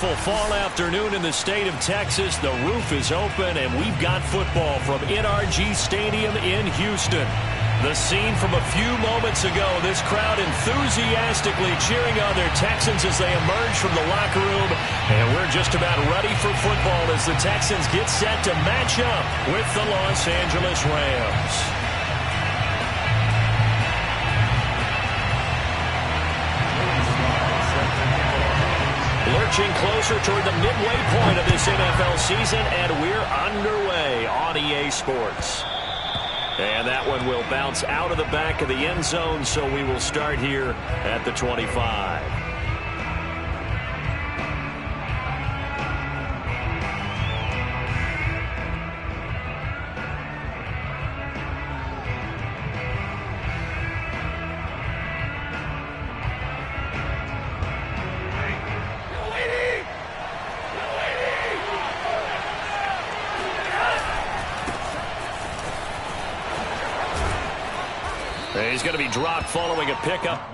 beautiful fall afternoon in the state of Texas. The roof is open, and we've got football from NRG Stadium in Houston. The scene from a few moments ago, this crowd enthusiastically cheering on their Texans as they emerge from the locker room. And we're just about ready for football as the Texans get set to match up with the Los Angeles Rams. Lurching closer toward the midway point of this NFL season, and we're underway on EA Sports. And that one will bounce out of the back of the end zone, so we will start here at the 25. He's going to be dropped following a pickup.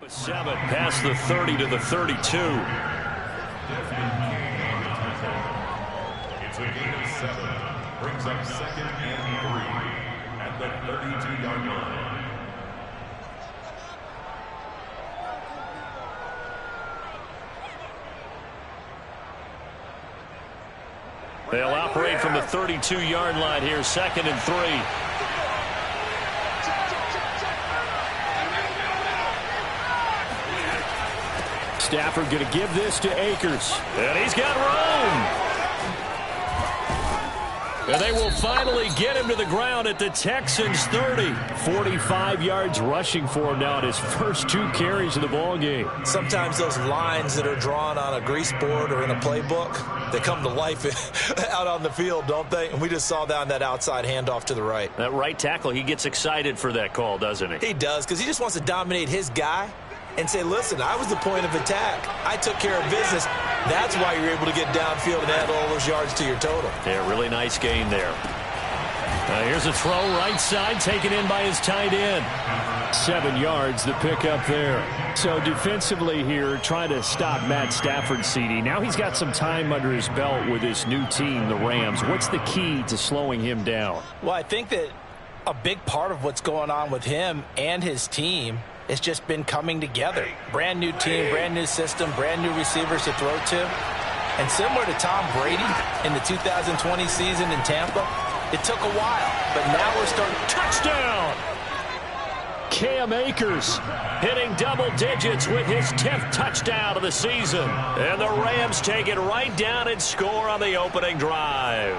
A 7 past the 30 to the 32. It's a gain of 7. Brings up 2nd and 3 at the 32-yard line. They'll operate from the 32-yard line here, 2nd and 3. Stafford going to give this to Akers. And he's got room. And they will finally get him to the ground at the Texans 30. 45 yards rushing for him now at his first 2 carries of the ball game. Sometimes those lines that are drawn on a grease board or in a playbook, they come to life out on the field, don't they? And we just saw that on that outside handoff to the right. That right tackle, he gets excited for that call, doesn't he? He does, because he just wants to dominate his guy and say, listen, I was the point of attack. I took care of business. That's why you're able to get downfield and add all those yards to your total. Yeah, really nice gain there. Here's a throw right side, taken in by his tight end. 7 yards, the pickup there. So defensively here, trying to stop Matt Stafford, CD. Now he's got some time under his belt with his new team, the Rams. What's the key to slowing him down? Well, I think that a big part of what's going on with him and his team it's just been coming together. Brand new team, brand new system, brand new receivers to throw to. And similar to Tom Brady in the 2020 season in Tampa, it took a while, but now we're starting. Touchdown! Cam Akers hitting double digits with his 10th touchdown of the season. And the Rams take it right down and score on the opening drive.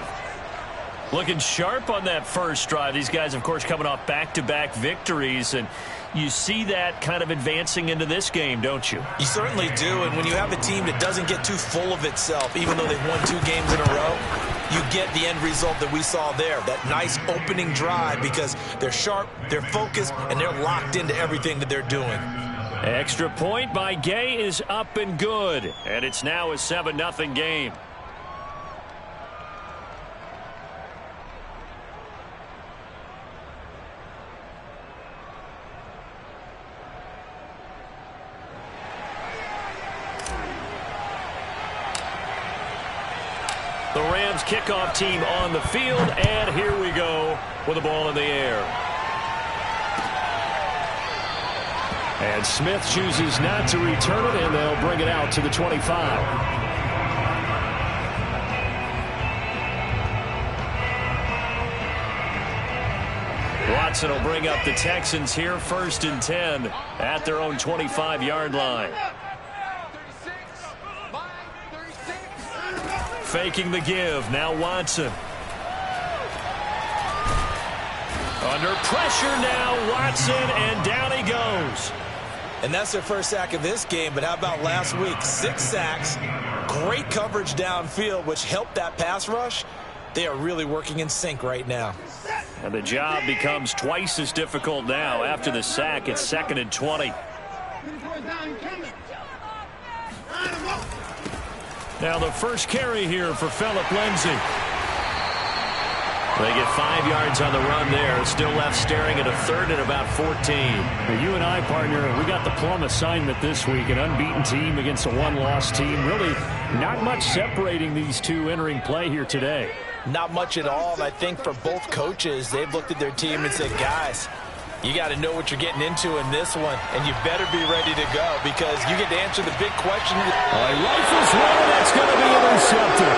Looking sharp on that first drive. These guys, of course, coming off back-to-back victories, and you see that kind of advancing into this game, don't you? You certainly do, and when you have a team that doesn't get too full of itself, even though they've won 2 games in a row, you get the end result that we saw there, that nice opening drive, because they're sharp, they're focused, and they're locked into everything that they're doing. Extra point by Gay is up and good, and it's now a 7-0 game. The Rams kickoff team on the field, and here we go with the ball in the air. And Smith chooses not to return it, and they'll bring it out to the 25. Watson will bring up the Texans here, 1st and 10 at their own 25-yard line. Faking the give, now Watson. Under pressure now, Watson, and down he goes. And that's their first sack of this game, but how about last week? 6 sacks, great coverage downfield, which helped that pass rush. They are really working in sync right now. And the job becomes twice as difficult now. After the sack, it's 2nd and 20. Now the first carry here for Phillip Lindsay. They get 5 yards on the run there. Still left staring at a 3rd and about 14. Now you and I, partner, we got the plum assignment this week. An unbeaten team against a one-loss team. Really not much separating these two entering play here today. Not much at all, and I think for both coaches, they've looked at their team and said, guys, you got to know what you're getting into in this one, and you better be ready to go because you get to answer the big question. Rifles one, that's going to be intercepted.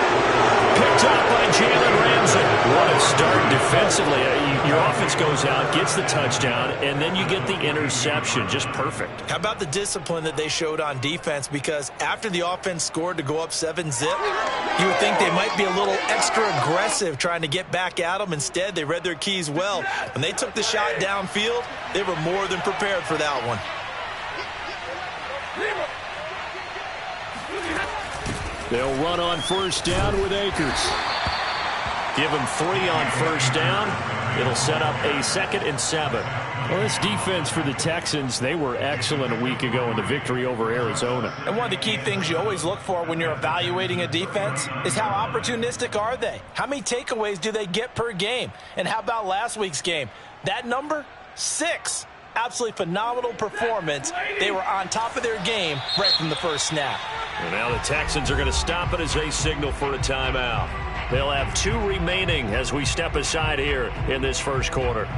Picked up by Jalen Ramsey. What a start defensively. Your offense goes out, gets the touchdown, and then you get the interception. Just perfect. How about the discipline that they showed on defense? Because after the offense scored to go up 7-zip, you would think they might be a little extra aggressive trying to get back at them. Instead, they read their keys well. When they took the shot downfield, they were more than prepared for that one. They'll run on 1st down with Akers. Give him 3 on 1st down. It'll set up a 2nd and 7. Well, this defense for the Texans, they were excellent a week ago in the victory over Arizona. And one of the key things you always look for when you're evaluating a defense is how opportunistic are they? How many takeaways do they get per game? And how about last week's game? That number, 6. Absolutely phenomenal performance. They were on top of their game right from the first snap. And now the Texans are going to stop it as they signal for a timeout. They'll have 2 remaining as we step aside here in this first quarter.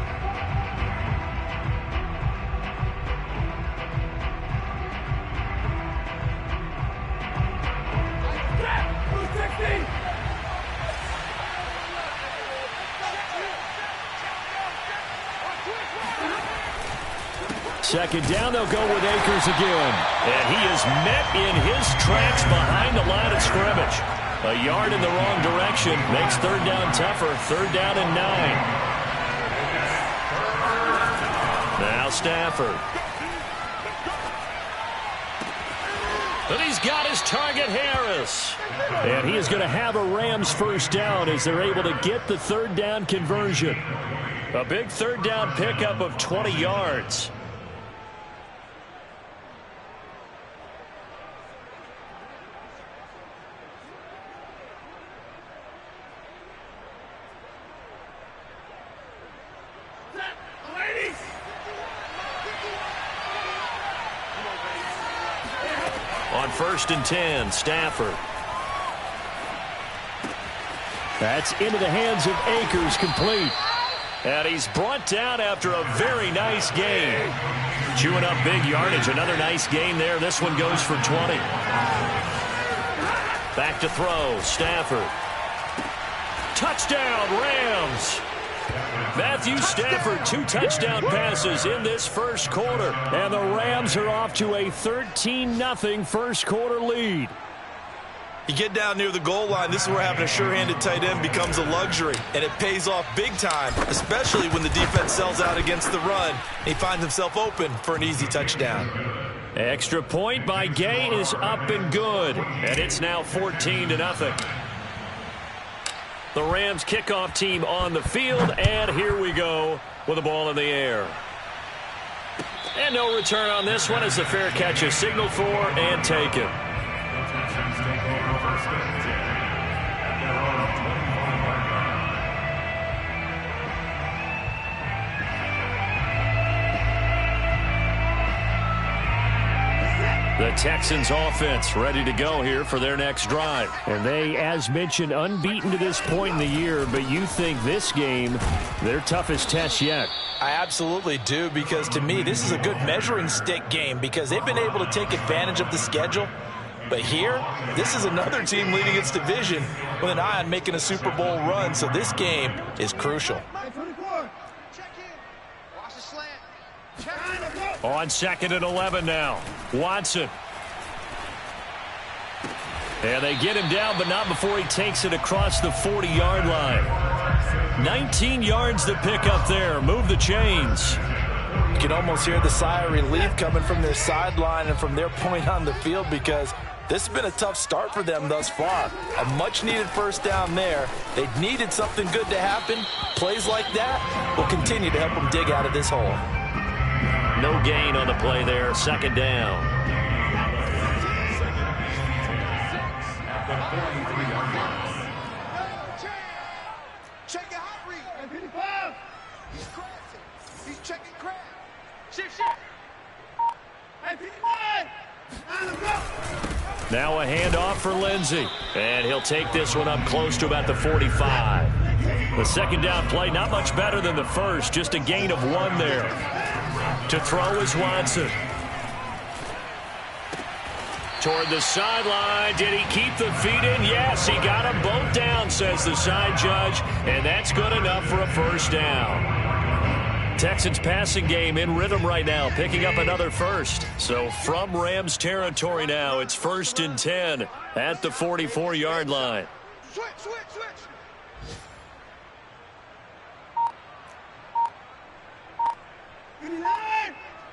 Second down, they'll go with Akers again. And he is met in his tracks behind the line of scrimmage. A yard in the wrong direction makes 3rd down tougher. 3rd down and 9. Now Stafford. But he's got his target, Harris. And he is going to have a Rams 1st down as they're able to get the 3rd down conversion. A big 3rd down pickup of 20 yards. On 1st and 10, Stafford. That's into the hands of Akers, complete. And he's brought down after a very nice game. Chewing up big yardage. Another nice gain there. This one goes for 20. Back to throw. Stafford. Touchdown, Rams. Matthew Stafford, 2 touchdown passes in this first quarter. And the Rams are off to a 13-0 first quarter lead. You get down near the goal line, this is where having a sure-handed tight end becomes a luxury, and it pays off big time, especially when the defense sells out against the run, and he finds himself open for an easy touchdown. Extra point by Gay is up and good, and it's now 14-0. The Rams kickoff team on the field, and here we go with the ball in the air. And no return on this one as the fair catch is signaled for and taken. The Texans offense ready to go here for their next drive. And they, as mentioned, unbeaten to this point in the year, but you think this game, their toughest test yet. I absolutely do, because to me, this is a good measuring stick game because they've been able to take advantage of the schedule. But here, this is another team leading its division with an eye on making a Super Bowl run, so this game is crucial. On 2nd and 11 now. Watson. And they get him down, but not before he takes it across the 40-yard line. 19 yards to pick up there. Move the chains. You can almost hear the sigh of relief coming from their sideline and from their point on the field because this has been a tough start for them thus far. A much-needed first down there. They needed something good to happen. Plays like that will continue to help them dig out of this hole. No gain on the play there. 2nd down. Check your hot read. He's crashing. He's checking crash. Shift. Now a handoff for Lindsey. And he'll take this one up close to about the 45. The 2nd down play, not much better than the first. Just a gain of 1 there. To throw is Watson. Toward the sideline. Did he keep the feet in? Yes, he got them both down, says the side judge. And that's good enough for a first down. Texans passing game in rhythm right now, picking up another first. So from Rams territory now, it's 1st and 10 at the 44-yard line. Switch.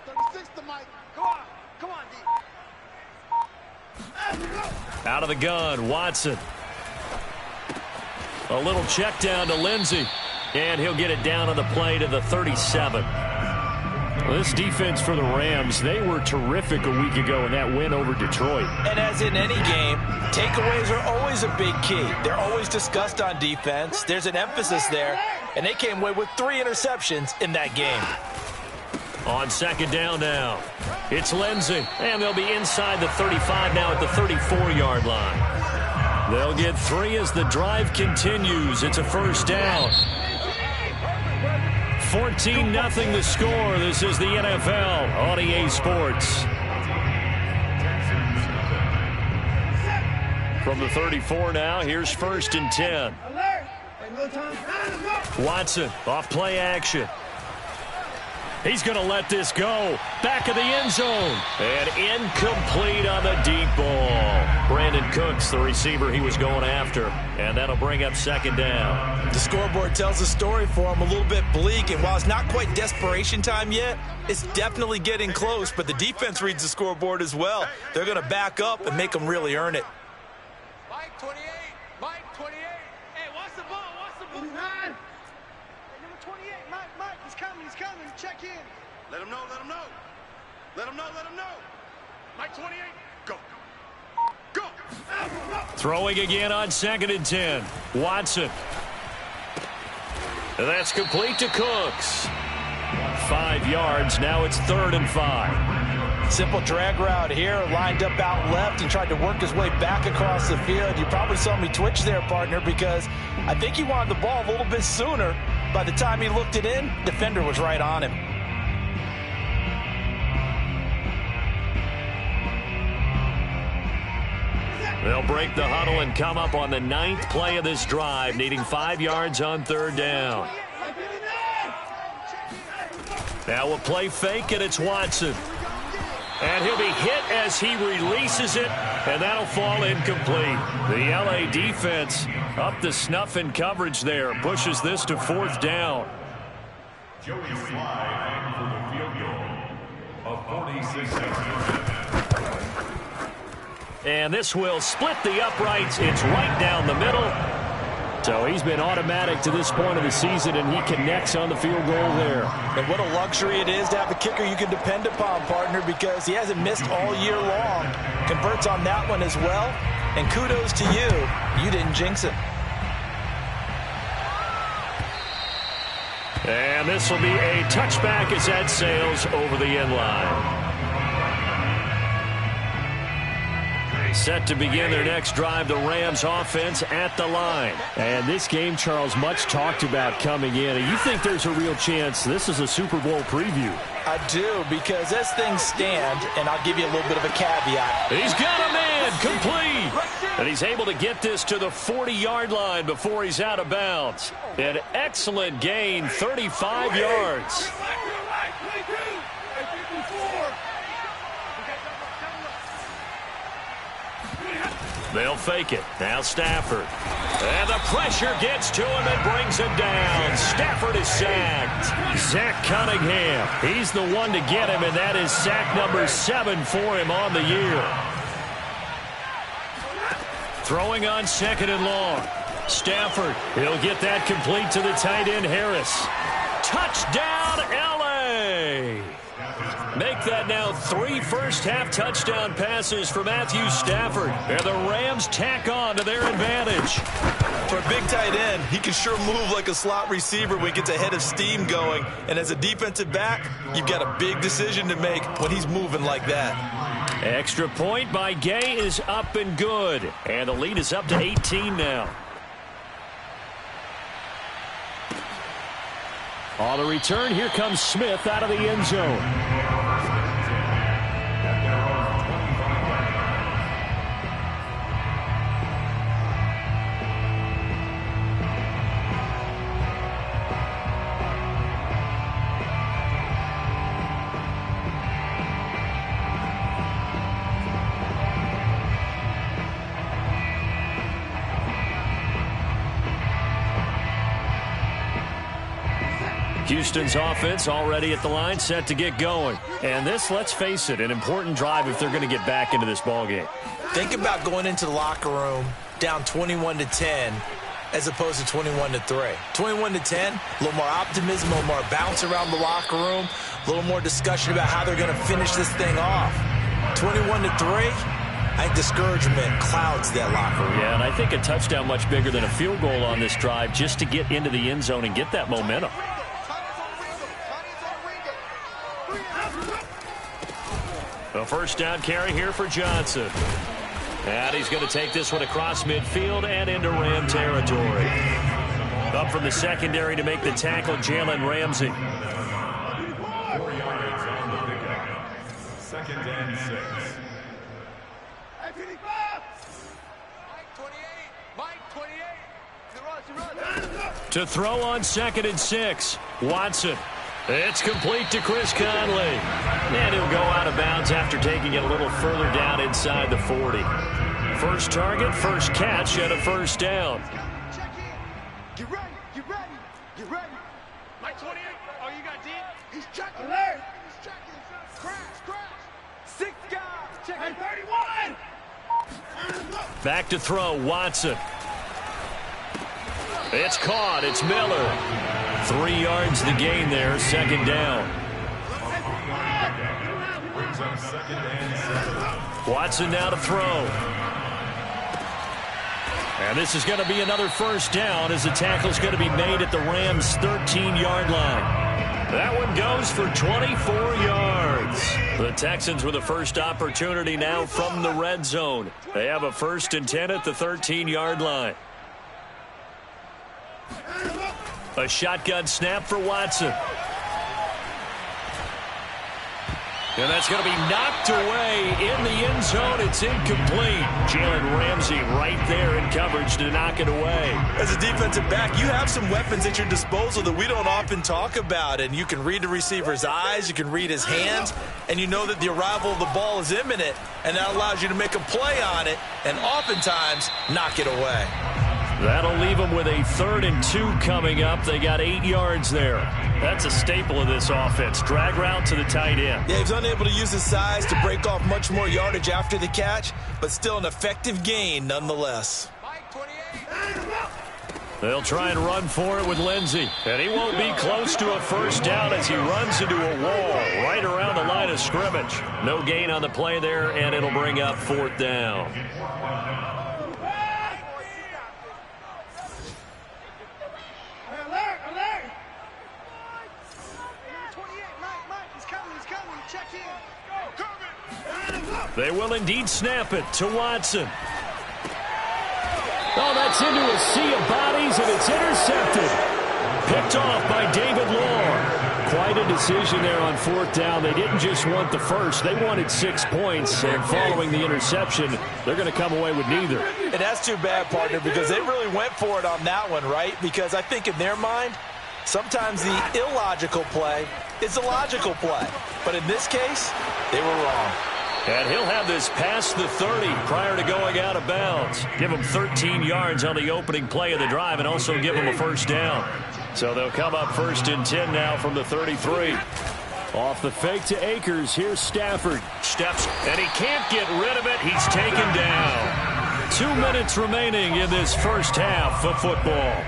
36 to Mike. Come on, D. Out of the gun, Watson. A little check down to Lindsey. And he'll get it down on the play to the 37. Well, this defense for the Rams, they were terrific a week ago in that win over Detroit. And as in any game, takeaways are always a big key. They're always discussed on defense. There's an emphasis there. And they came away with 3 interceptions in that game. On 2nd down now, it's Lindsey. And they'll be inside the 35 now at the 34-yard line. They'll get 3 as the drive continues. It's a first down. 14-0 the score. This is the NFL on EA Sports. From the 34 now, here's 1st and 10. Watson off play action. He's going to let this go. Back of the end zone. And incomplete on the deep ball. Brandon Cooks, the receiver he was going after. And that'll bring up 2nd down. The scoreboard tells a story for him, a little bit bleak. And while it's not quite desperation time yet, it's definitely getting close. But the defense reads the scoreboard as well. They're going to back up and make them really earn it. Mike 28. Hey, watch the ball. 29. Hey, number 28. Mike, he's coming. Check in. Let him know. Mike 28. Go. Throwing again on 2nd and 10. Watson. That's complete to Cooks. 5 yards. Now it's 3rd and 5. Simple drag route here, lined up out left and tried to work his way back across the field. You probably saw me twitch there, partner, because I think he wanted the ball a little bit sooner. By the time he looked it in, defender was right on him. They'll break the huddle and come up on the 9th play of this drive, needing 5 yards on 3rd down. Now a play fake, and it's Watson. And he'll be hit as he releases it, and that'll fall incomplete. The L.A. defense up to snuff in coverage there, pushes this to 4th down. Joey Slye for the field goal of 46 yards. And this will split the uprights. It's right down the middle. So he's been automatic to this point of the season, and he connects on the field goal there. And what a luxury it is to have a kicker you can depend upon, partner, because he hasn't missed all year long. Converts on that one as well. And kudos to you. You didn't jinx it. And this will be a touchback as that sails over the end line. Set to begin their next drive, the Rams offense at the line. And this game, Charles, much talked about coming in. And you think there's a real chance this is a Super Bowl preview? I do, because as things stand, and I'll give you a little bit of a caveat. He's got a man, complete. And he's able to get this to the 40-yard line before he's out of bounds. An excellent gain, 35 yards. They'll fake it. Now Stafford. And the pressure gets to him and brings him down. Stafford is sacked. Zach Cunningham. He's the one to get him, and that is sack number 7 for him on the year. Throwing on 2nd and long. Stafford. He'll get that complete to the tight end, Harris. Touchdown, L.A. Make that now 3 first-half touchdown passes for Matthew Stafford. And the Rams tack on to their advantage. For a big tight end, he can sure move like a slot receiver when he gets a head of steam going. And as a defensive back, you've got a big decision to make when he's moving like that. Extra point by Gay is up and good. And the lead is up to 18 now. On the return, here comes Smith out of the end zone. Houston's offense already at the line, set to get going. And this, let's face it, an important drive if they're going to get back into this ballgame. Think about going into the locker room down 21-10 as opposed to 21-3. 21-10, a little more optimism, a little more bounce around the locker room, a little more discussion about how they're going to finish this thing off. 21-3, I think discouragement clouds that locker room. Yeah, and I think a touchdown much bigger than a field goal on this drive just to get into the end zone and get that momentum. A first down carry here for Johnson. And he's going to take this one across midfield and into Ram territory. Up from the secondary to make the tackle, Jalen Ramsey. 4 yards on the pickup. 2nd and 6. To throw on 2nd and 6. Watson. It's complete to Chris Conley. And he'll go out of bounds after taking it a little further down inside the 40. First target, first catch, and a first down. Check in. Get ready. Get ready. Get ready. Mike 28. Oh, you got deep? He's checking. Alert. He's checking. Crash. 6 guys. Checking. 31. Back to throw, Watson. It's caught. It's Miller. 3 yards to gain there, 2nd down. Watson now to throw. And this is going to be another first down as the tackle is going to be made at the Rams' 13-yard line. That one goes for 24 yards. The Texans with a first opportunity now from the red zone. They have a 1st and 10 at the 13-yard line. A shotgun snap for Watson. And that's going to be knocked away in the end zone. It's incomplete. Jalen Ramsey right there in coverage to knock it away. As a defensive back, you have some weapons at your disposal that we don't often talk about. And you can read the receiver's eyes, you can read his hands, and you know that the arrival of the ball is imminent. And that allows you to make a play on it and oftentimes knock it away. That'll leave them with a 3rd and 2 coming up. They got 8 yards there. That's a staple of this offense. Drag route to the tight end. Yeah, he's unable to use his size to break off much more yardage after the catch, but still an effective gain nonetheless. They'll try and run for it with Lindsey. And he won't be close to a first down as he runs into a wall right around the line of scrimmage. No gain on the play there, and it'll bring up 4th down. They will indeed snap it to Watson. Oh, that's into a sea of bodies, and it's intercepted. Picked off by David Long. Quite a decision there on fourth down. They didn't just want the first. They wanted 6 points, and following the interception, they're going to come away with neither. And that's too bad, partner, because they really went for it on that one, right? Because I think in their mind, sometimes the illogical play is a logical play. But in this case, they were wrong. And he'll have this past the 30 prior to going out of bounds. Give him 13 yards on the opening play of the drive and also give him a first down. So they'll come up 1st and 10 now from the 33. Off the fake to Akers. Here's Stafford. Steps, and he can't get rid of it. He's taken down. 2 minutes remaining in this first half of football.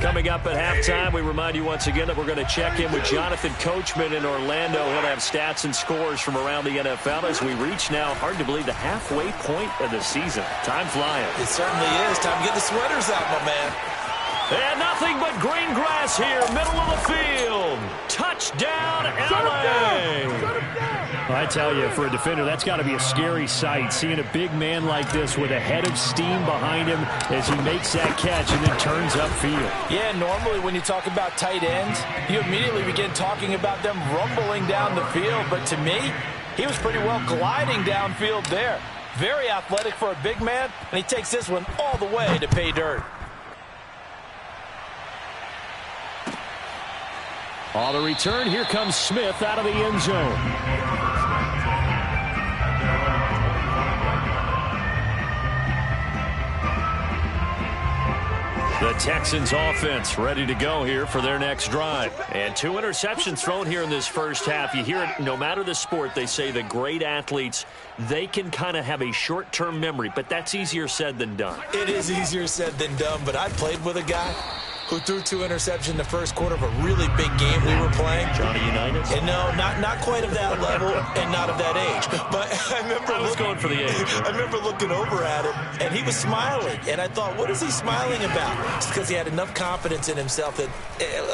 Coming up at halftime, we remind you once again that we're going to check in with Jonathan Coachman in Orlando. He'll have stats and scores from around the NFL as we reach now, hard to believe, the halfway point of the season. Time flying. It certainly is. Time to get the sweaters out, my man. And nothing but green grass here, middle of the field. Touchdown, LA! I tell you, for a defender, that's got to be a scary sight, seeing a big man like this with a head of steam behind him as he makes that catch and then turns upfield. Yeah, normally when you talk about tight ends, you immediately begin talking about them rumbling down the field. But to me, he was pretty well gliding downfield there. Very athletic for a big man, and he takes this one all the way to pay dirt. On the return, here comes Smith out of the end zone. The Texans offense ready to go here for their next drive. And 2 interceptions thrown here in this first half. You hear it, no matter the sport, they say the great athletes, they can kind of have a short-term memory, but that's easier said than done. It is easier said than done, but I played with a guy who threw 2 interceptions in the first quarter of a really big game we were playing. Johnny Unitas? And no, not quite of that level and not of that age. But I was going for the age. I remember looking over at him, and he was smiling. And I thought, what is he smiling about? It's because he had enough confidence in himself that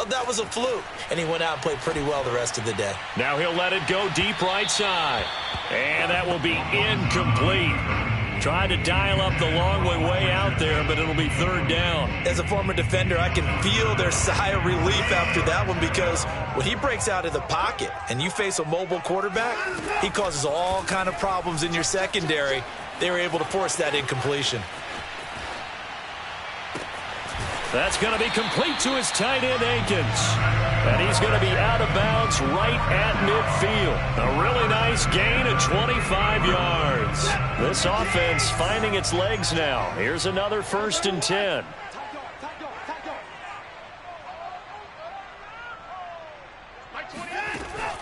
that was a fluke. And he went out and played pretty well the rest of the day. Now he'll let it go deep right side. And that will be incomplete. Tried to dial up the long way out there, but it'll be 3rd down. As a former defender, I can feel their sigh of relief after that one, because when he breaks out of the pocket and you face a mobile quarterback, he causes all kind of problems in your secondary. They were able to force that incompletion. That's going to be complete to his tight end, Akins. And he's going to be out of bounds right at midfield. A really nice gain of 25 yards. This offense finding its legs now. Here's another 1st and 10.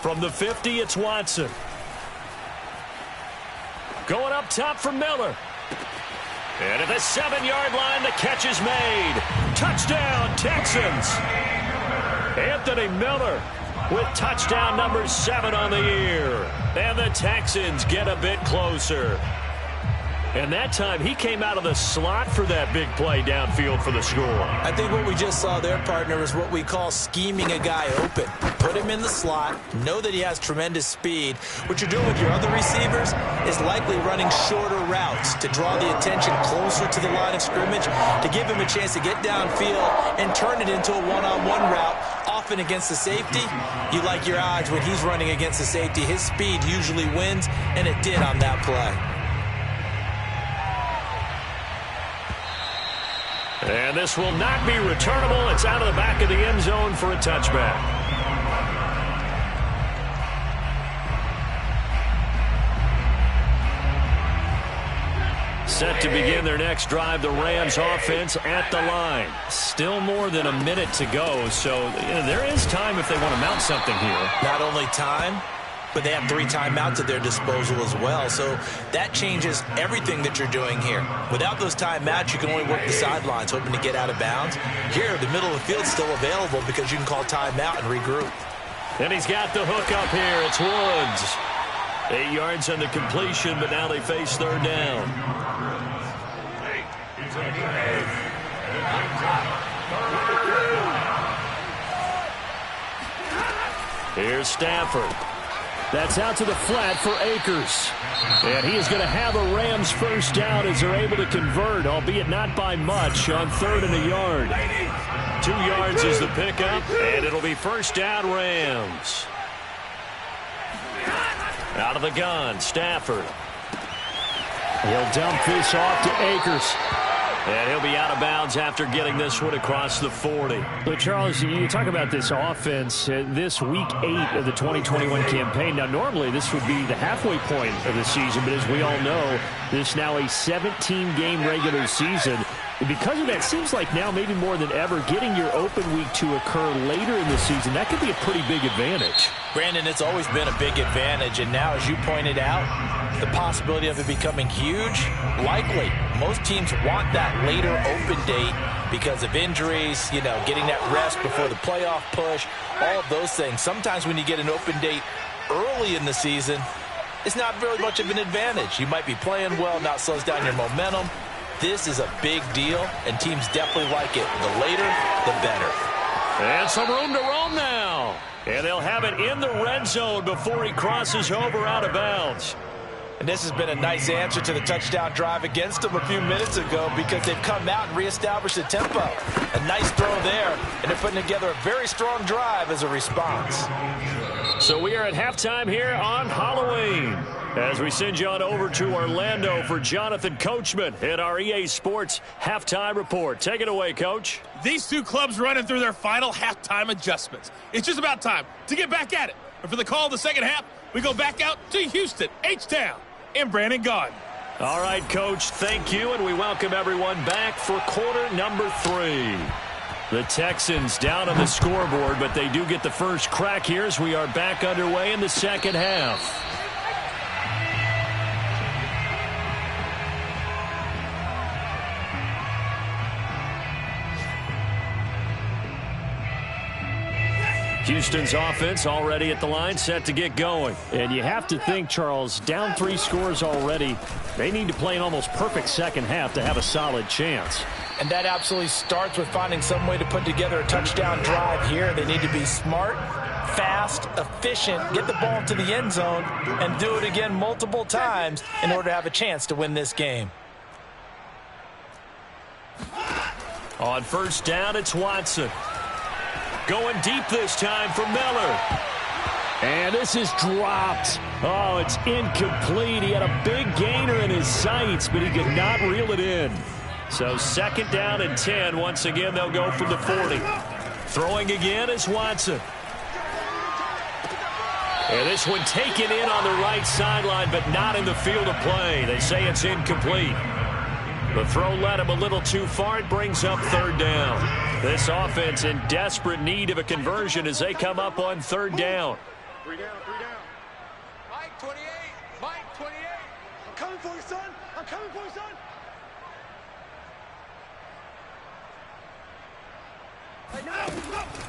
From the 50, it's Watson. Going up top for Miller. And at the 7-yard line, the catch is made. Touchdown, Texans. Anthony Miller with touchdown number 7 on the year. And the Texans get a bit closer. And that time, he came out of the slot for that big play downfield for the score. I think what we just saw there, partner, is what we call scheming a guy open. Put him in the slot, know that he has tremendous speed. What you're doing with your other receivers is likely running shorter routes to draw the attention closer to the line of scrimmage, to give him a chance to get downfield and turn it into a one-on-one route. Often against the safety, you like your odds when he's running against the safety. His speed usually wins, and it did on that play. And this will not be returnable. It's out of the back of the end zone for a touchback. Set to begin their next drive, the Rams offense at the line. Still more than a minute to go, so there is time if they want to mount something here. Not only time, but they have 3 timeouts at their disposal as well. So that changes everything that you're doing here. Without those timeouts, you can only work the sidelines, hoping to get out of bounds. Here, the middle of the field's still available because you can call timeout and regroup. And he's got the hook up here. It's Woods. 8 yards on the completion, but now they face 3rd down. Here's Stafford. That's out to the flat for Akers. And he is going to have a Rams first down as they're able to convert, albeit not by much, on 3rd and a yard. 2 yards is the pickup, and it'll be first down Rams. Out of the gun, Stafford. He'll dump this off to Akers. And he'll be out of bounds after getting this one across the 40. So, Charles, you talk about this offense, this week 8 of the 2021 campaign. Now, normally this would be the halfway point of the season, but as we all know, this is now a 17-game regular season. And because of that, it seems like now maybe more than ever, getting your open week to occur later in the season, that could be a pretty big advantage. Brandon, it's always been a big advantage, and now, as you pointed out, the possibility of it becoming huge, likely. Most teams want that later open date because of injuries, getting that rest before the playoff push, all of those things. Sometimes when you get an open date early in the season, it's not really much of an advantage. You might be playing well, not slows down your momentum. This is a big deal, and teams definitely like it. The later, the better. And some room to roam now. And they'll have it in the red zone before he crosses over out of bounds. And this has been a nice answer to the touchdown drive against them a few minutes ago because they've come out and reestablished the tempo. A nice throw there, and they're putting together a very strong drive as a response. So we are at halftime here on Halloween as we send you on over to Orlando for Jonathan Coachman at our EA Sports Halftime Report. Take it away, Coach. These two clubs running through their final halftime adjustments. It's just about time to get back at it. And for the call of the second half, we go back out to Houston, H-Town, and Brandon Gaudin. All right, Coach, thank you, and we welcome everyone back for quarter number 3. The Texans down on the scoreboard, but they do get the first crack here as we are back underway in the second half. Houston's offense already at the line, set to get going. And you have to think, Charles, down 3 scores already. They need to play an almost perfect second half to have a solid chance. And that absolutely starts with finding some way to put together a touchdown drive here. They need to be smart, fast, efficient, get the ball to the end zone, and do it again multiple times in order to have a chance to win this game. On first down, it's Watson. Going deep this time for Miller. And this is dropped. Oh, it's incomplete. He had a big gainer in his sights, but he could not reel it in. So second down and 10. Once again, they'll go from the 40. Throwing again is Watson. And this one taken in on the right sideline, but not in the field of play. They say it's incomplete. The throw led him a little too far. It brings up third down. This offense in desperate need of a conversion as they come up on third down. 3 down, 3 down. Mike 28, Mike 28. I'm coming for you, son. I'm coming for you, son.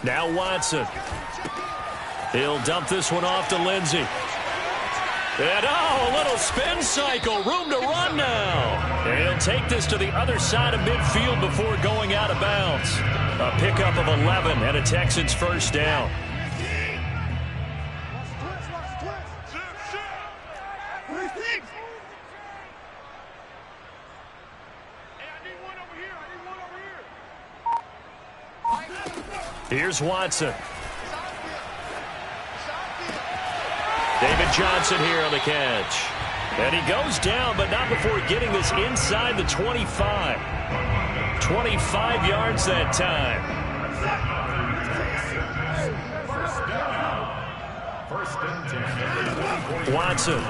Now Watson. He'll dump this one off to Lindsey. And a little spin cycle. Room to run now. And he'll take this to the other side of midfield before going out of bounds. A pickup of 11 and a Texans first down. Here's Watson. David Johnson here on the catch. And he goes down, but not before getting this inside the 25. 25 yards that time. Watson.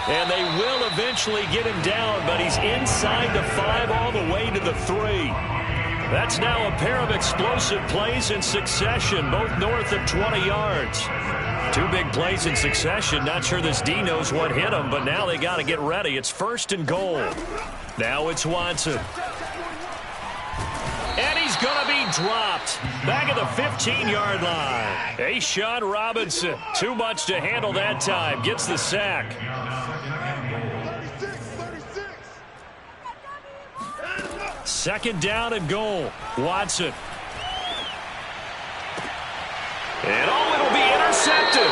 And they will eventually get him down, but he's inside the 5 all the way to the 3. That's now a pair of explosive plays in succession, both north of 20 yards. 2 big plays in succession. Not sure this D knows what hit him, but now they got to get ready. It's first and goal. Now it's Watson. And he's going to be dropped. Back at the 15-yard line. A'Shawn Robinson, too much to handle that time. Gets the sack. 2nd down and goal. Watson. And it'll be intercepted.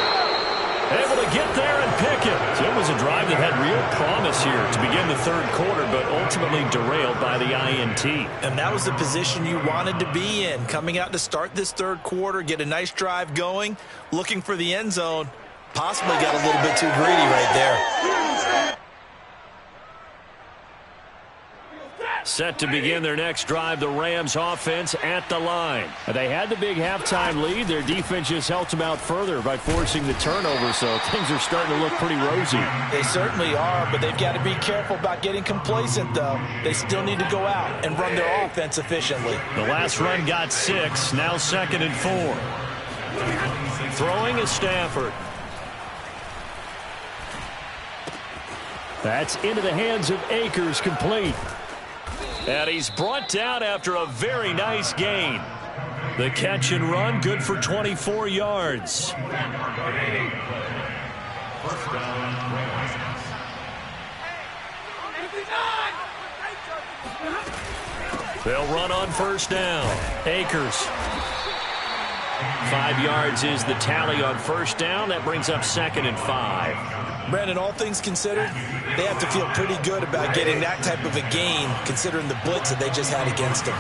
Able to get there and pick it. So it was a drive that had real promise here to begin the 3rd quarter, but ultimately derailed by the INT. And that was the position you wanted to be in. Coming out to start this 3rd quarter, get a nice drive going, looking for the end zone. Possibly got a little bit too greedy right there. Set to begin their next drive, the Rams offense at the line. They had the big halftime lead. Their defense just helped them out further by forcing the turnover, so things are starting to look pretty rosy. They certainly are, but they've got to be careful about getting complacent, though. They still need to go out and run their offense efficiently. The last run got 6, now 2nd and 4. Throwing is Stafford. That's into the hands of Akers, complete. And he's brought down after a very nice gain. The catch and run, good for 24 yards. They'll run on 1st down. Akers. 5 yards is the tally on 1st down. That brings up 2nd and 5. Brandon, all things considered, they have to feel pretty good about getting that type of a gain, considering the blitz that they just had against them.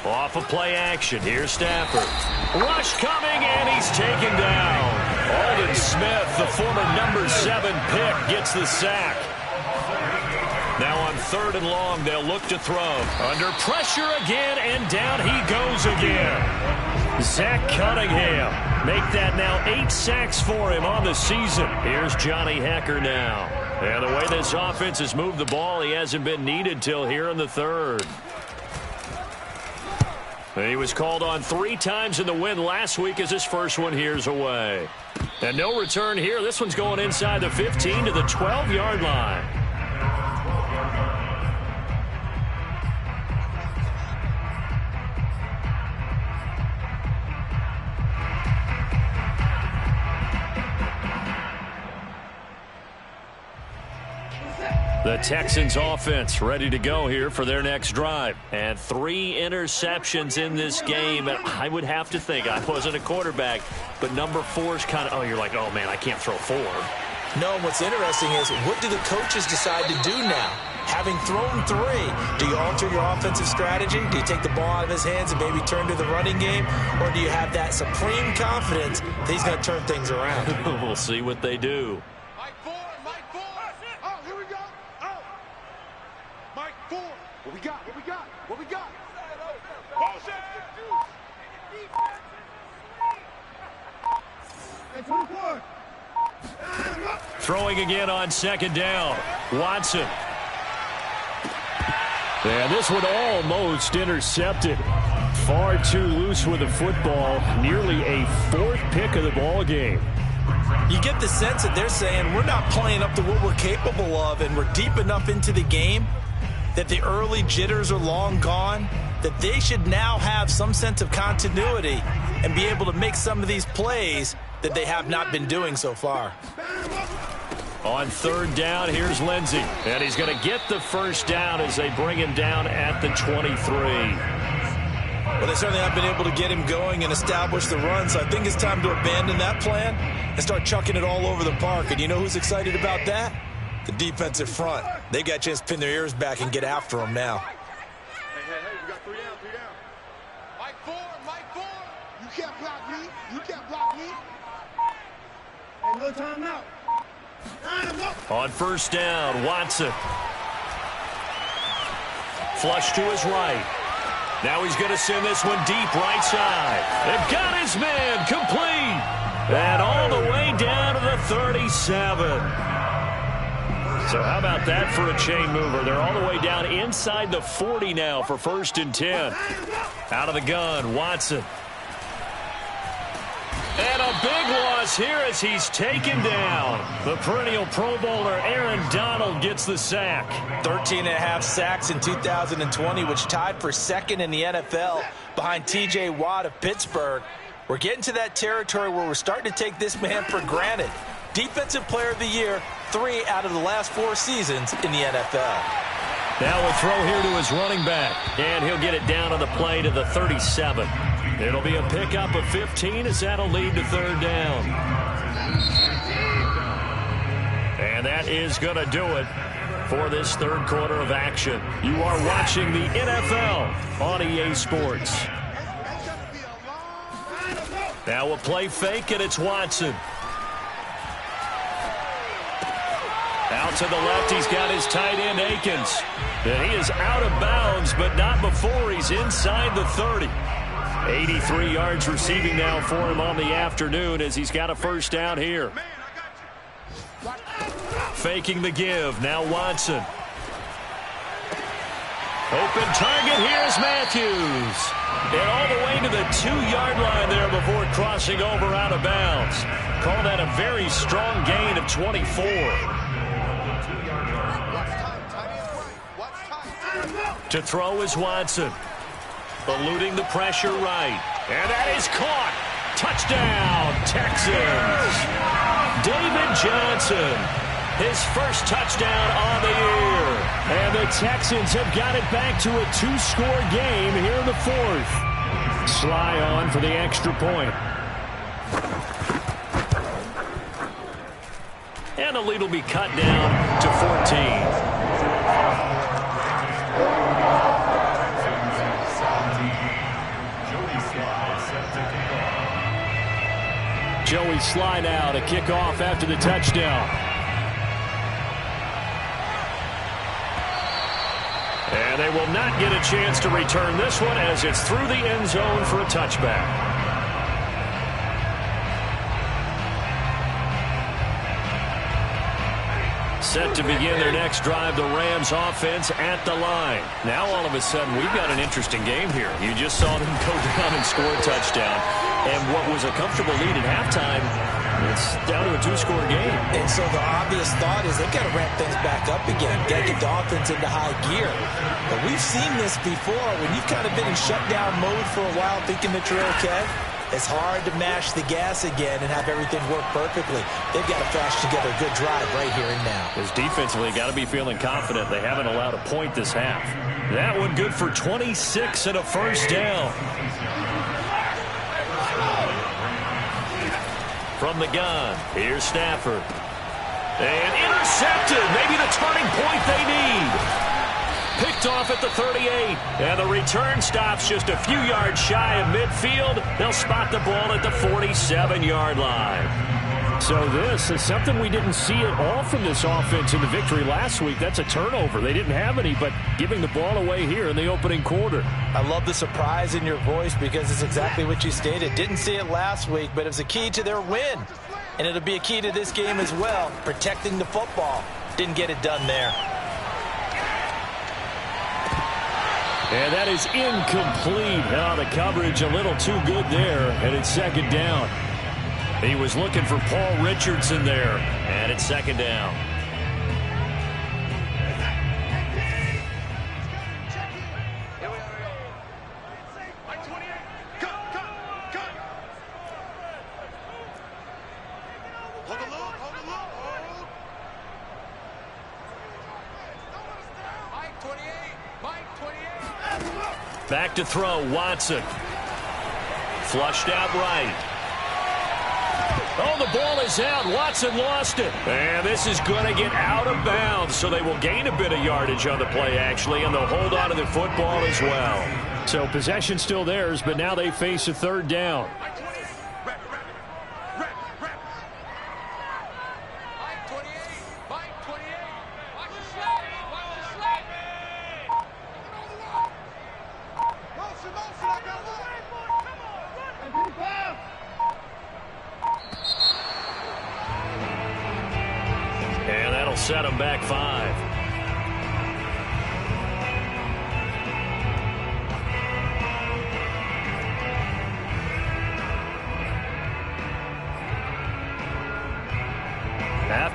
Off of play action, here's Stafford. Rush coming, and he's taken down. Aldon Smith, the former number 7 pick, gets the sack. Now on 3rd and long, they'll look to throw. Under pressure again, and down he goes again. Zach Cunningham, make that now 8 sacks for him on the season. Here's Johnny Hekker now. And the way this offense has moved the ball, he hasn't been needed till here in the 3rd. And he was called on 3 times in the win last week as his first one here's away. And no return here. This one's going inside the 15 to the 12-yard line. The Texans offense ready to go here for their next drive. And 3 interceptions in this game. And I would have to think, I wasn't a quarterback, but number 4 is kind of, oh, you're like, oh, man, I can't throw 4. No, what's interesting is, what do the coaches decide to do now? Having thrown 3, do you alter your offensive strategy? Do you take the ball out of his hands and maybe turn to the running game? Or do you have that supreme confidence that he's going to turn things around? We'll see what they do. Mike 4. Oh, here we go. Oh. Mike 4. What we got? Bullshit. Throwing again on 2nd down. Watson. And this one almost intercepted. Far too loose with the football. Nearly a 4th pick of the ball game. You get the sense that they're saying we're not playing up to what we're capable of, and we're deep enough into the game that the early jitters are long gone, that they should now have some sense of continuity and be able to make some of these plays that they have not been doing so far. On 3rd down, here's Lindsey. And he's going to get the 1st down as they bring him down at the 23. Well, they certainly have been able to get him going and establish the run, so I think it's time to abandon that plan and start chucking it all over the park. And you know who's excited about that? The defensive front. They got a chance to pin their ears back and get after him now. Hey, we got 3 down. Mike 4. You can't block me. Hey, no timeout. On 1st down, Watson. Flush to his right. Now he's going to send this one deep right side. They've got his man complete. And all the way down to the 37. So how about that for a chain mover? They're all the way down inside the 40 now for 1st and 10. Out of the gun, Watson. And a big loss here as he's taken down. The perennial Pro Bowler Aaron Donald gets the sack. 13.5 sacks in 2020, which tied for second in the NFL behind T.J. Watt of Pittsburgh. We're getting to that territory where we're starting to take this man for granted. Defensive Player of the Year, 3 out of the last 4 seasons in the NFL. Now we'll throw here to his running back, and he'll get it down on the play to the 37. It'll be a pickup of 15 as that'll lead to third down. And that is going to do it for this third quarter of action. You are watching the NFL on EA Sports. Now a play fake, and it's Watson. Out to the left, he's got his tight end, Akins. And he is out of bounds, but not before he's inside the 30. 83 yards receiving now for him on the afternoon as he's got a first down here. Faking the give, now Watson. Open target, here's Matthews. And all the way to the 2-yard line there before crossing over out of bounds. Call that a very strong gain of 24. To throw is Watson. Eluding the pressure right. And that is caught. Touchdown, Texans. David Johnson, his first touchdown on the year. And the Texans have got it back to a 2-score game here in the 4th. Sly on for the extra point. And the lead will be cut down to 14. Joey Sly now to kick off after the touchdown. And they will not get a chance to return this one as it's through the end zone for a touchback. Set to begin their next drive, the Rams offense at the line. Now all of a sudden we've got an interesting game here. You just saw them go down and score a touchdown. And what was a comfortable lead at halftime, it's down to a 2-score game. And so the obvious thought is they've got to ramp things back up again. Got to get the offense into high gear. But we've seen this before. When you've kind of been in shutdown mode for a while thinking that you're okay, it's hard to mash the gas again and have everything work perfectly. They've got to flash together a good drive right here and now. Because defensively, got to be feeling confident. They haven't allowed a point this half. That one good for 26 and a first down. From the gun, here's Stafford. And intercepted. Maybe the turning point they need. Picked off at the 38. And the return stops just a few yards shy of midfield. They'll spot the ball at the 47-yard line. So this is something we didn't see at all from this offense in the victory last week. That's a turnover. They didn't have any, but giving the ball away here in the opening quarter. I love the surprise in your voice because it's exactly what you stated. Didn't see it last week, but it was a key to their win. And it'll be a key to this game as well, protecting the football. Didn't get it done there. And that is incomplete. Now the coverage a little too good there, and it's second down. He was looking for Paul Richardson there, and it's second down. Back to throw, Watson. Flushed out right. Oh, the ball is out. Watson lost it. And this is going to get out of bounds, so they will gain a bit of yardage on the play, actually, and they'll hold on to the football as well. So possession still theirs, but now they face a third down. Set them back 5.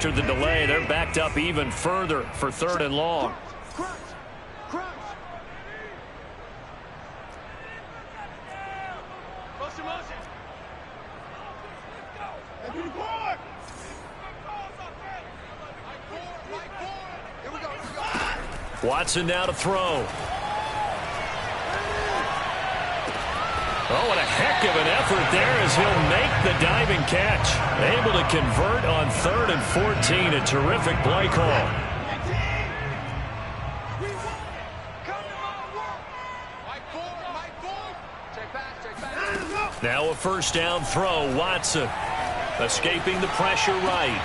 after the delay. They're backed up even further for 3rd and long. Crunch. Crunch. Motion, motion. Let's do the board. Here we go. Watson now to throw. Oh, what a heck of an effort there as he'll make the diving catch. Able to convert on 3rd and 14. A terrific play call. Now a 1st down throw. Watson escaping the pressure right.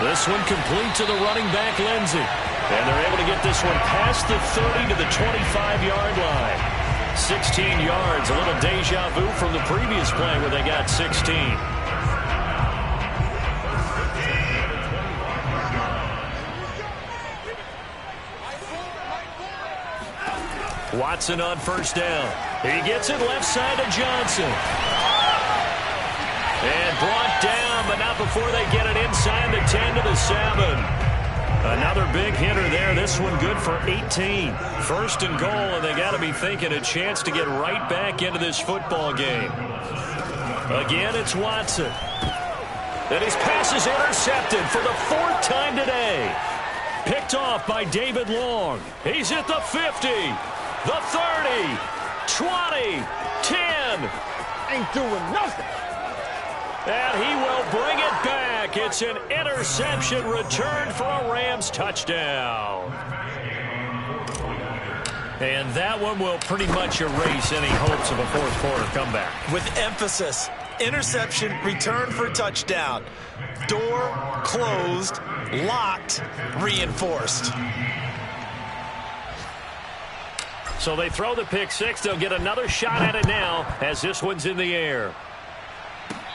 This one complete to the running back, Lindsey. And they're able to get this one past the 30 to the 25-yard line. 16 yards, a little deja vu from the previous play where they got 16. Watson on 1st down. He gets it left side to Johnson. And brought down, but not before they get it inside the 10 to the 7. Another big hitter there. This one good for 18. 1st and goal, and they got to be thinking a chance to get right back into this football game. Again, it's Watson. And his pass is intercepted for the 4th time today. Picked off by David Long. He's at the 50, the 30, 20, 10. Ain't doing nothing. And he will bring it back. It's an interception return for a Rams touchdown. And that one will pretty much erase any hopes of a 4th quarter comeback. With emphasis, interception, return for touchdown. Door closed, locked, reinforced. So they throw the pick 6. They'll get another shot at it now as this one's in the air.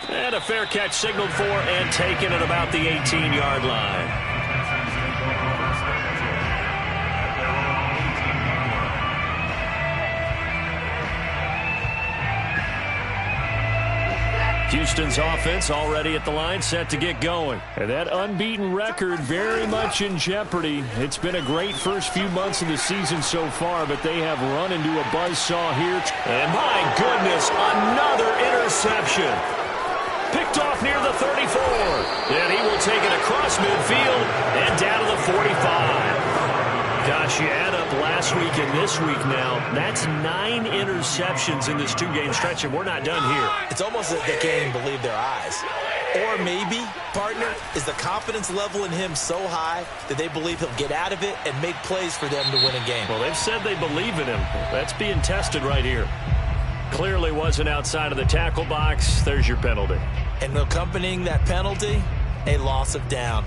And a fair catch signaled for and taken at about the 18-yard line. Houston's offense already at the line, set to get going. And that unbeaten record very much in jeopardy. It's been a great first few months of the season so far, but they have run into a buzzsaw here. And my goodness, another interception. Picked off near the 34. And he will take it across midfield and down to the 45. Gosh, you add up last week and this week now. That's 9 interceptions in this 2-game stretch, and we're not done here. It's almost as if they can't even believe their eyes. Or maybe, partner, is the confidence level in him so high that they believe he'll get out of it and make plays for them to win a game. Well, they've said they believe in him. That's being tested right here. Clearly wasn't outside of the tackle box. There's your penalty. And accompanying that penalty, a loss of down.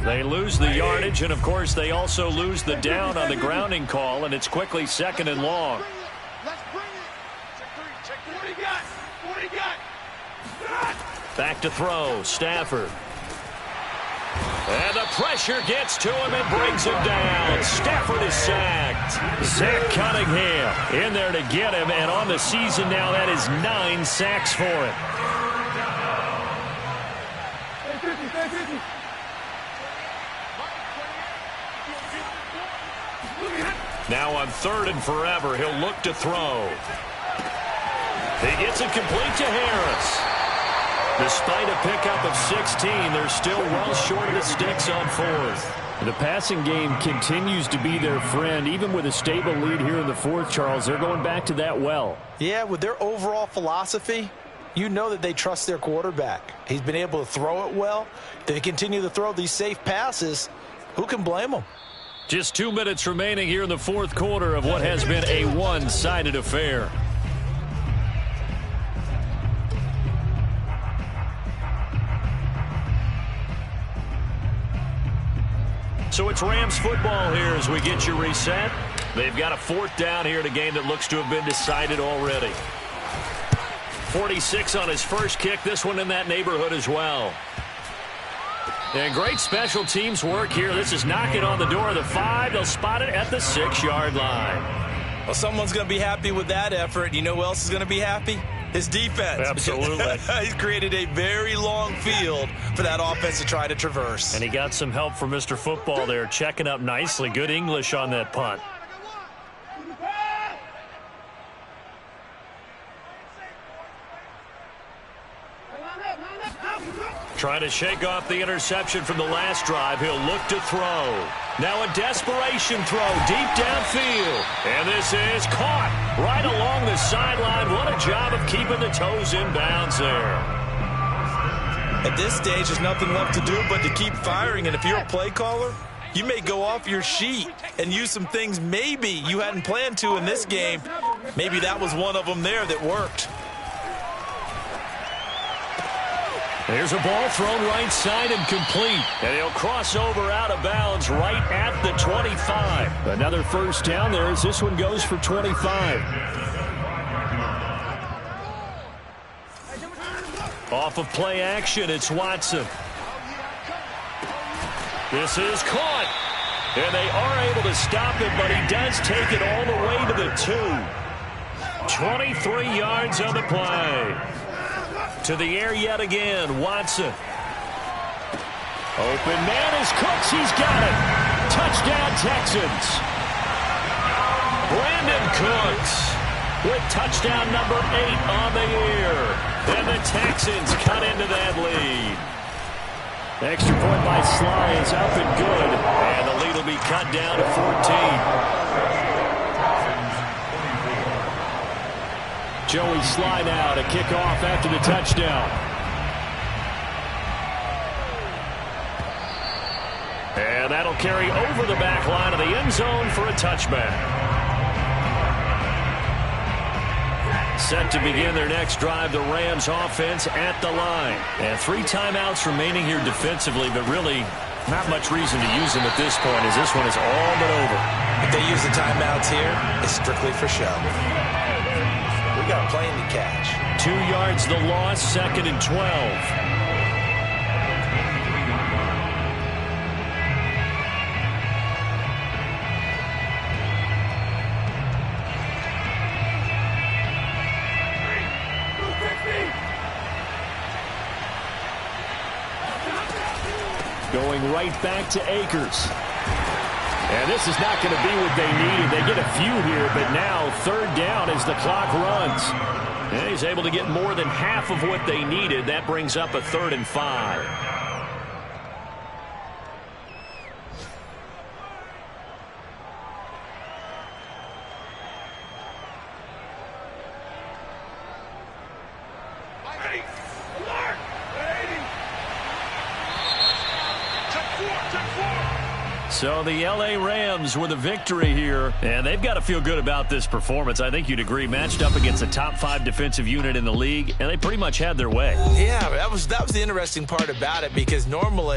They lose the yardage, and, of course, they also lose the down on the grounding call, and it's quickly 2nd and long. Let's bring it. Check 3. Check 40 got. 40 got. Back to throw. Stafford. And the pressure gets to him and brings him down. Stafford is sacked. Zach Cunningham in there to get him, and on the season now, that is 9 sacks for him. Now on 3rd and forever, he'll look to throw. He gets it complete to Harris. Despite a pickup of 16, they're still well short of the sticks on 4th. The passing game continues to be their friend. Even with a stable lead here in the 4th, Charles, they're going back to that well. Yeah, with their overall philosophy, you know that they trust their quarterback. He's been able to throw it well. They continue to throw these safe passes. Who can blame them? Just 2 minutes remaining here in the 4th quarter of what has been a one-sided affair. So it's Rams football here as we get you reset. They've got a 4th down here in a game that looks to have been decided already. 46 on his first kick. This one in that neighborhood as well. And great special teams work here. This is knocking on the door of the 5. They'll spot it at the 6-yard line. Well, someone's going to be happy with that effort. You know who else is going to be happy? His defense. Absolutely. He's created a very long field for that offense to try to traverse. And he got some help from Mr. Football there, checking up nicely. Good English on that punt. Trying to shake off the interception from the last drive. He'll look to throw. Now a desperation throw deep downfield. And this is caught right along the sideline. What a job of keeping the toes in bounds there. At this stage, there's nothing left to do but to keep firing. And if you're a play caller, you may go off your sheet and use some things maybe you hadn't planned to in this game. Maybe that was one of them there that worked. There's a ball thrown right side and complete. And he'll cross over out of bounds right at the 25. Another first down there as this one goes for 25. Off of play action, it's Watson. This is caught. And they are able to stop him, but he does take it all the way to the 2. 23 yards on the play. To the air yet again, Watson. Open man is Cooks. He's got it. Touchdown, Texans. Brandon Cooks with touchdown number 8 on the year. And the Texans cut into that lead. Extra point by Sly is up and good. And the lead will be cut down to 14. Joey Sly now to kick off after the touchdown. And that'll carry over the back line of the end zone for a touchback. Set to begin their next drive, the Rams offense at the line. And 3 timeouts remaining here defensively, but really not much reason to use them at this point as this one is all but over. If they use the timeouts here, it's strictly for show. We got a plane to catch. 2 yards the loss, 2nd and 12. Going right back to Akers. And this is not going to be what they needed. They get a few here, but now 3rd down as the clock runs. And he's able to get more than half of what they needed. That brings up a 3rd and 5. So the L.A. Rams with a victory here, and they've got to feel good about this performance. I think you'd agree, matched up against a top 5 defensive unit in the league, and they pretty much had their way. Yeah, that was the interesting part about it, because normally